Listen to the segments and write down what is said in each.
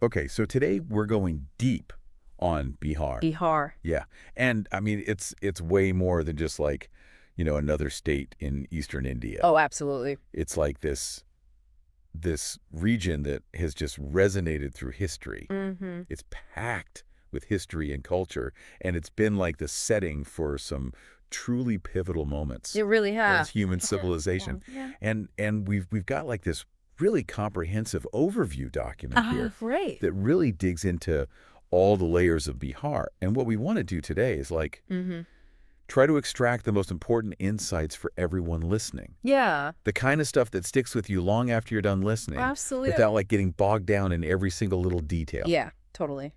Okay, so today we're going deep on Bihar. Bihar. Yeah. And I mean it's way more than just like, another state in eastern India. Oh, absolutely. It's like this region that has just resonated through history. Mm-hmm. It's packed with history and culture, and it's been like the setting for some truly pivotal moments It really as has. human civilization. Yeah. And we've got like this really comprehensive overview document here Right. that really digs into all the layers of Bihar. And what we want to do today is like Mm-hmm. try to extract the most important insights for everyone listening. Yeah. The kind of stuff that sticks with you long after you're done listening Absolutely. without like getting bogged down in every single little detail. Yeah, totally.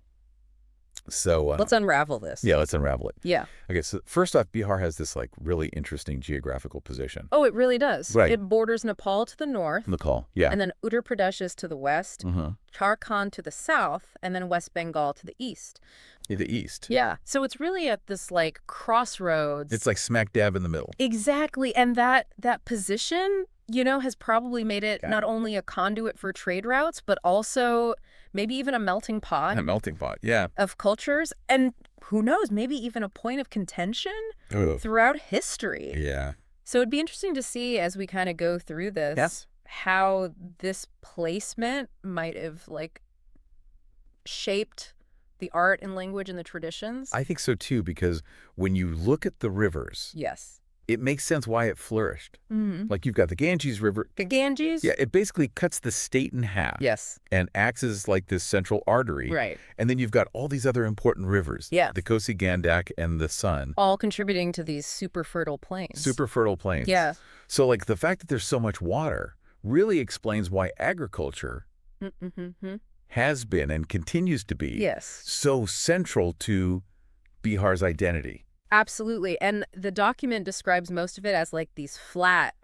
So Let's unravel this. yeah, let's unravel it. Yeah. Okay, so first off, Bihar has this like really interesting geographical position. Oh, it really does. Right. It borders Nepal to the north, Nepal, yeah. and then Uttar Pradesh is to the west, Jharkhand to the south, and then West Bengal to the east. In the east. Yeah. So it's really at this like crossroads. It's like smack dab in the middle. Exactly. And that position, has probably made it Yeah. not only a conduit for trade routes, but also maybe even a melting pot A melting pot, yeah. of cultures. And who knows, maybe even a point of contention Ugh. throughout history. Yeah. So it'd be interesting to see as we kind of go through this, Yes. how this placement might have like shaped the art and language and the traditions. I think so too, because when you look at the rivers, Yes. it makes sense why it flourished. Mm-hmm. Like you've got the Ganges River. The Ganges? Yeah, it basically cuts the state in half. Yes. And acts as like this central artery. Right. And then you've got all these other important rivers. Yeah. The Kosi Gandak and the Sun. All contributing to these super fertile plains. Super fertile plains. Yeah. So like the fact that there's so much water really explains why agriculture Mm-hmm. has been and continues to be Yes. so central to Bihar's identity. Absolutely. And the document describes most of it as like these flat,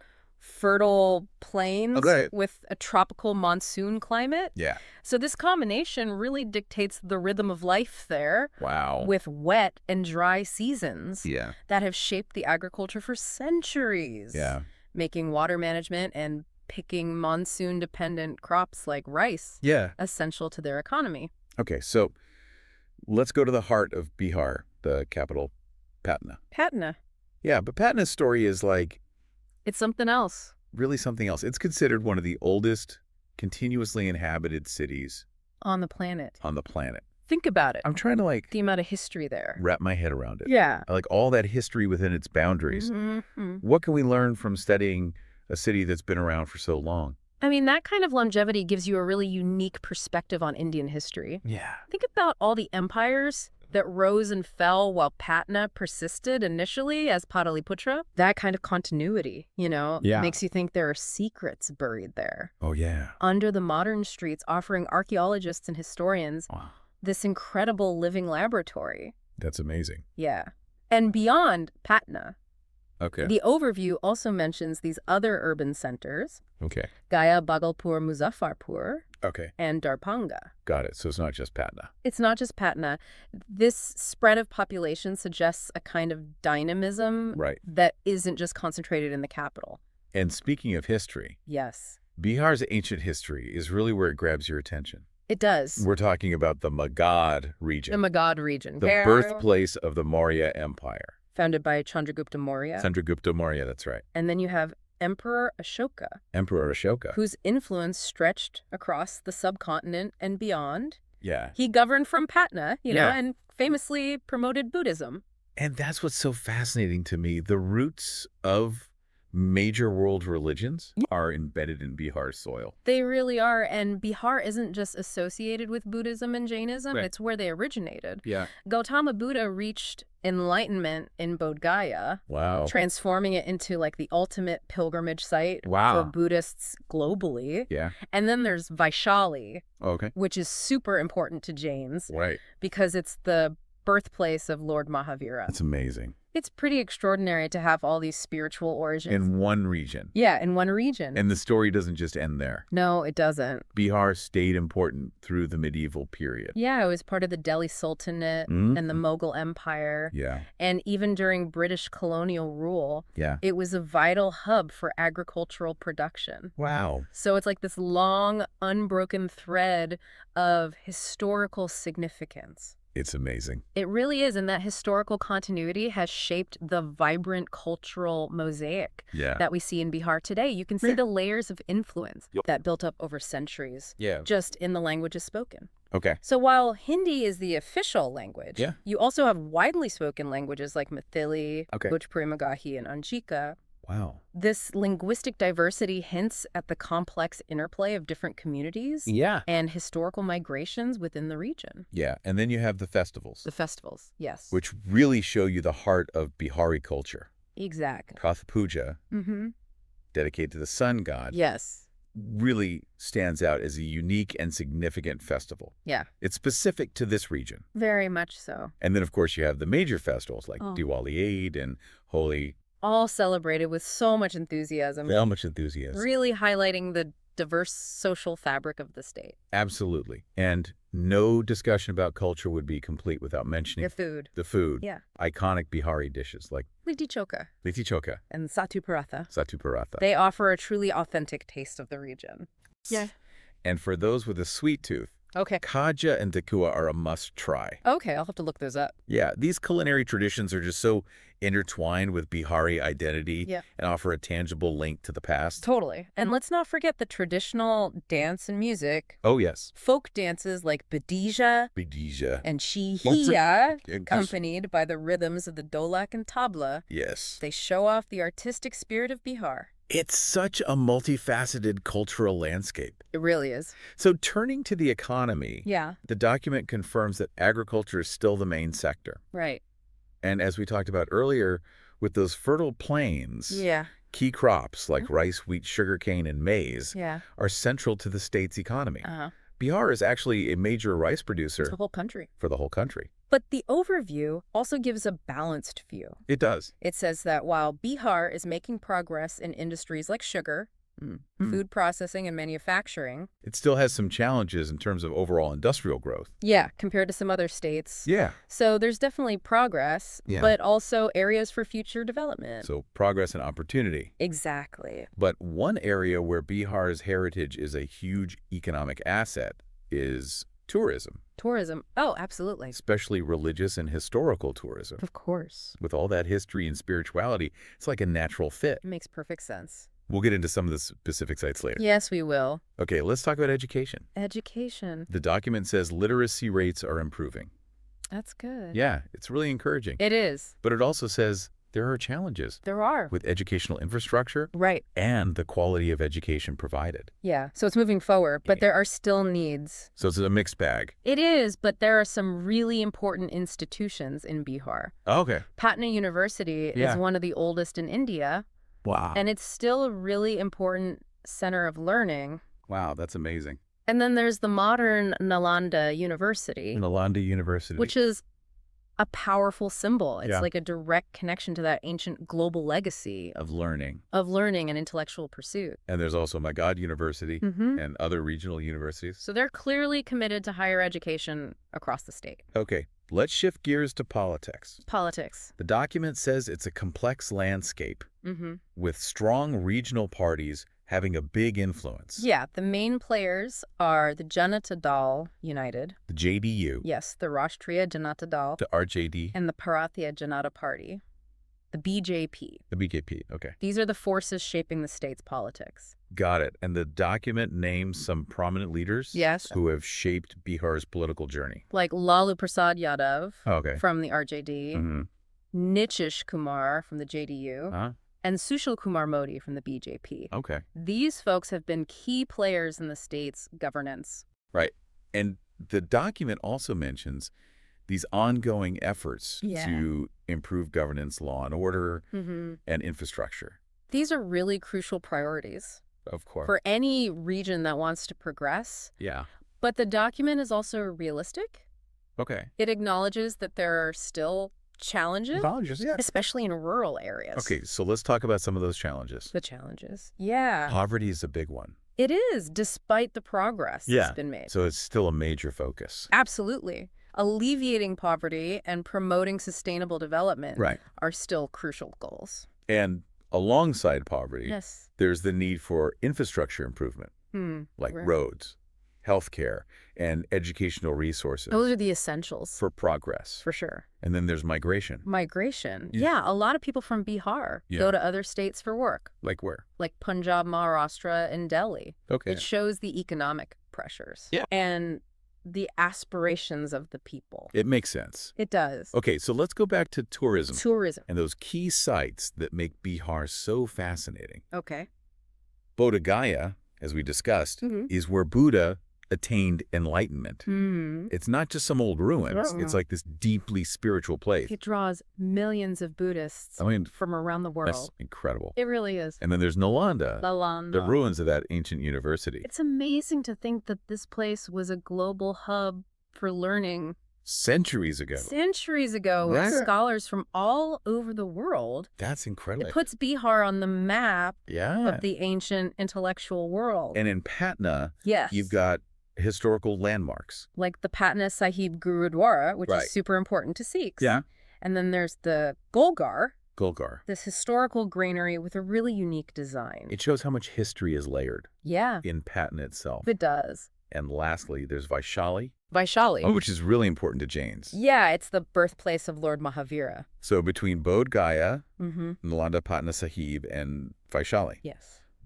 fertile plains Okay. with a tropical monsoon climate. Yeah. So this combination really dictates the rhythm of life there, Wow. with wet and dry seasons Yeah. that have shaped the agriculture for centuries. Yeah. Making water management and picking monsoon-dependent crops like rice Yeah. essential to their economy. Okay, so let's go to the heart of Bihar, the capital, Patna. Patna. Yeah, but Patna's story is like It's something else. really something else. It's considered one of the oldest continuously inhabited cities On the planet. on the planet. Think about it. I'm trying to like The amount of history there. wrap my head around it. Yeah. I like all that history within its boundaries. Mm-hmm. What can we learn from studying a city that's been around for so long? I mean, that kind of longevity gives you a really unique perspective on Indian history. Yeah. Think about all the empires that rose and fell while Patna persisted initially as Pataliputra. That kind of continuity, Yeah. makes you think there are secrets buried there. Oh, yeah. Under the modern streets, offering archaeologists and historians Wow. this incredible living laboratory. That's amazing. Yeah. And beyond Patna, Okay. the overview also mentions these other urban centers, Okay. Gaya, Bhagalpur, Muzaffarpur, Okay. and Darbhanga. Got it. So it's not just Patna. It's not just Patna. This spread of population suggests a kind of dynamism Right. that isn't just concentrated in the capital. And speaking of history, Yes, Bihar's ancient history is really where it grabs your attention. it does. We're talking about the Magadh region, The Magadh region. the birthplace of the Maurya Empire. Founded by Chandragupta Maurya. Chandragupta Maurya, that's right. And then you have Emperor Ashoka, Emperor Ashoka. whose influence stretched across the subcontinent and beyond. Yeah. He governed from Patna, Yeah. and famously promoted Buddhism. And that's what's so fascinating to me. The roots of major world religions are embedded in Bihar's soil. They really are, and Bihar isn't just associated with Buddhism and Jainism, Right. it's where they originated. Yeah. Gautama Buddha reached enlightenment in Bodh Gaya, Wow. transforming it into like the ultimate pilgrimage site Wow. for Buddhists globally. Yeah. And then there's Vaishali, Okay. which is super important to Jains Right. because it's the birthplace of Lord Mahavira. That's amazing. It's pretty extraordinary to have all these spiritual origins. In one region. Yeah, in one region. And the story doesn't just end there. No, it doesn't. Bihar stayed important through the medieval period. Yeah, it was part of the Delhi Sultanate and the Mughal Empire. Yeah. And even during British colonial rule, Yeah. it was a vital hub for agricultural production. Wow. So it's like this long, unbroken thread of historical significance. It's amazing. It really is, and that historical continuity has shaped the vibrant cultural mosaic that we see in Bihar today. You can see the layers of influence that built up over centuries just in the languages spoken. Okay. So while Hindi is the official language, you also have widely spoken languages like Maithili, Bhojpuri Magahi, and Anjika. Wow. This linguistic diversity hints at the complex interplay of different communities and historical migrations within the region. Yeah, and then you have the festivals. The festivals, yes. Which really show you the heart of Bihari culture. Exactly. Katha Puja, dedicated to the sun god, really stands out as a unique and significant festival. Yeah. It's specific to this region. Very much so. And then, of course, you have the major festivals like Diwali Eid and Holi. All celebrated with so much enthusiasm. So much enthusiasm. Really highlighting the diverse social fabric of the state. Absolutely. And no discussion about culture would be complete without mentioning The food. The food. Yeah. Iconic Bihari dishes like Litti Chokha Litti Chokha and Sattu Paratha. Sattu Paratha. They offer a truly authentic taste of the region. Yeah. And for those with a sweet tooth, Kaja and Dakua are a must-try. Okay, I'll have to look those up. Yeah, these culinary traditions are just so intertwined with Bihari identity and offer a tangible link to the past. Totally. And let's not forget the traditional dance and music. Oh, yes. Folk dances like Badija and Shihia, accompanied by the rhythms of the dolak and tabla. Yes. They show off the artistic spirit of Bihar. It's such a multifaceted cultural landscape. It really is. So turning to the economy, the document confirms that agriculture is still the main sector. Right. And as we talked about earlier, with those fertile plains, key crops like rice, wheat, sugarcane, and maize are central to the state's economy. Bihar is actually a major rice producer for the whole country. But the overview also gives a balanced view. It does. It says that while Bihar is making progress in industries like sugar, food processing, and manufacturing, it still has some challenges in terms of overall industrial growth. Yeah, compared to some other states. Yeah. So there's definitely progress, but also areas for future development. So progress and opportunity. Exactly. But one area where Bihar's heritage is a huge economic asset is tourism. Tourism. Oh, absolutely. Especially religious and historical tourism. Of course. With all that history and spirituality, it's like a natural fit. It makes perfect sense. We'll get into some of the specific sites later. Yes, we will. Okay, let's talk about education. Education. The document says literacy rates are improving. That's good. Yeah, it's really encouraging. It is. But it also says there are challenges. There are. With educational infrastructure. Right. And the quality of education provided. Yeah, so it's moving forward, but there are still needs. So it's a mixed bag. It is, but there are some really important institutions in Bihar. Okay. Patna University is one of the oldest in India. Wow. And it's still a really important center of learning. Wow, that's amazing. And then there's the modern Nalanda University. Nalanda University. Which is a powerful symbol. It's like a direct connection to that ancient global legacy of learning. And intellectual pursuit. And there's also Magadh University and other regional universities. So they're clearly committed to higher education across the state. Okay, let's shift gears to politics. Politics. The document says it's a complex landscape with strong regional parties having a big influence. Yeah, the main players are the Janata Dal United. The JDU. Yes, the Rashtriya Janata Dal. The RJD. And the Bharatiya Janata Party. The BJP. The BJP, okay. These are the forces shaping the state's politics. Got it. And the document names some prominent leaders who have shaped Bihar's political journey. Like Lalu Prasad Yadav from the RJD, Nitish Kumar from the JDU, and Sushil Kumar Modi from the BJP. Okay. These folks have been key players in the state's governance. Right. And the document also mentions these ongoing efforts to improve governance, law and order, and infrastructure. These are really crucial priorities. Of course. For any region that wants to progress. Yeah. But the document is also realistic. Okay. It acknowledges that there are still challenges. Challenges, yeah. Especially in rural areas. Okay, so let's talk about some of those challenges. The challenges. Yeah. Poverty is a big one. It is, despite the progress that's been made. So it's still a major focus. Absolutely. Alleviating poverty and promoting sustainable development are still crucial goals. And alongside poverty, there's the need for infrastructure improvement, like roads, healthcare, and educational resources. Those are the essentials. For progress. For sure. And then there's migration. Migration. Yeah, a lot of people from Bihar go to other states for work. Like where? Like Punjab, Maharashtra, and Delhi. Okay. It shows the economic pressures. And the aspirations of the people. It makes sense. It does. Okay, so let's go back to tourism. Tourism. And those key sites that make Bihar so fascinating. Okay. Bodh Gaya, as we discussed, is where Buddha attained enlightenment. It's not just some old ruins. It's like this deeply spiritual place. It draws millions of Buddhists from around the world. That's incredible. It really is. And then there's Nalanda, the ruins of that ancient university. It's amazing to think that this place was a global hub for learning. Centuries ago. Centuries ago, with scholars from all over the world. That's incredible. It puts Bihar on the map of the ancient intellectual world. And in Patna, you've got historical landmarks. Like the Patna Sahib Gurudwara, which is super important to Sikhs. And then there's the Golgar. This historical granary with a really unique design. It shows how much history is layered. In Patna itself. It does. And lastly, there's Vaishali. Vaishali. Which is really important to Jains. Yeah, it's the birthplace of Lord Mahavira. So between Bodh Gaya, Nalanda Patna Sahib, and Vaishali.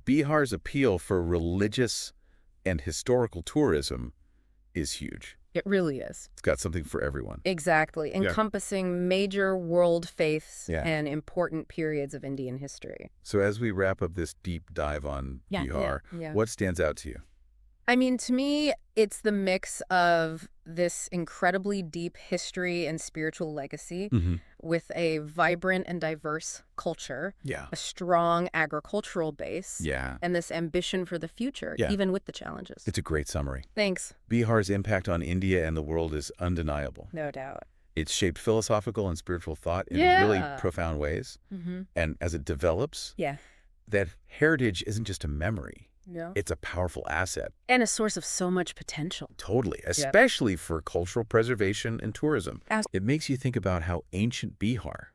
Bihar's appeal for religious and historical tourism is huge. It really is. It's got something for everyone. Exactly. Encompassing major world faiths and important periods of Indian history. So as we wrap up this deep dive on Bihar, what stands out to you? I mean, to me, it's the mix of this incredibly deep history and spiritual legacy with a vibrant and diverse culture, a strong agricultural base, and this ambition for the future, even with the challenges. It's a great summary. Thanks. Bihar's impact on India and the world is undeniable. No doubt. It's shaped philosophical and spiritual thought in really profound ways. And as it develops, that heritage isn't just a memory. It's a powerful asset. And a source of so much potential. Totally, especially for cultural preservation and tourism. It makes you think about how ancient Bihar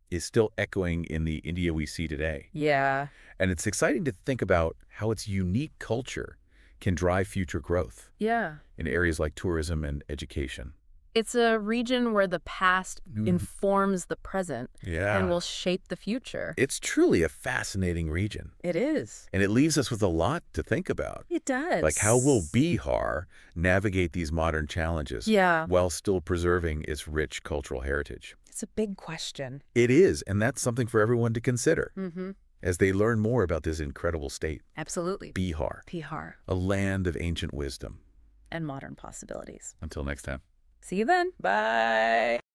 is still echoing in the India we see today. And it's exciting to think about how its unique culture can drive future growth in areas like tourism and education. It's a region where the past informs the present and will shape the future. It's truly a fascinating region. It is. And it leaves us with a lot to think about. It does. Like, how will Bihar navigate these modern challenges while still preserving its rich cultural heritage? It's a big question. It is, and that's something for everyone to consider as they learn more about this incredible state. Absolutely. Bihar. A land of ancient wisdom. And modern possibilities. Until next time. See you then. Bye.